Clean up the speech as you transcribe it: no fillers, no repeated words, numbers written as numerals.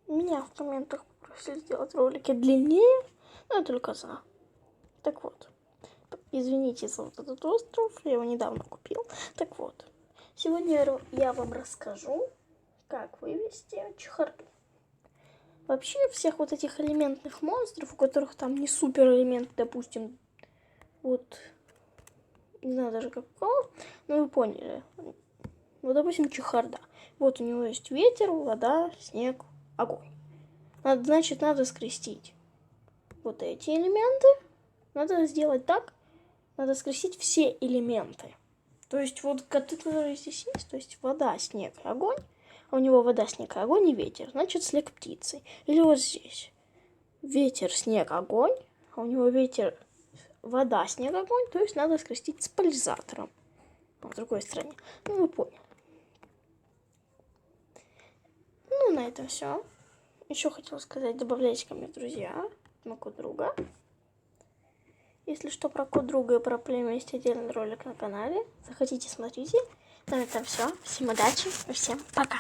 Меня в комментах попросили сделать ролики длиннее, но я только за. Так вот, извините за вот этот остров, я его недавно купил. Так вот, сегодня я вам расскажу, как вывести чехарду. Вообще, всех вот этих элементных монстров, у которых там не супер элемент, допустим, вот, не знаю даже какого, но вы поняли. Вот, допустим, чехарда. Вот у него есть ветер, вода, снег, огонь. Значит, надо скрестить вот эти элементы. Надо сделать так, надо скрестить все элементы. То есть вот, которые здесь есть, то есть вода, снег, огонь, а у него вода, снег, огонь и ветер, значит, слег птицы. Или вот здесь ветер, снег, огонь, а у него ветер, вода, снег, огонь, то есть надо скрестить с поляризатором. В другой стороне. Ну, вы поняли. Ну, на этом все. Еще хотела сказать, добавляйте ко мне в друзья на код друга. Если что, про код друга и про племя есть отдельный ролик на канале. Заходите, смотрите. На этом все. Всем удачи и всем пока.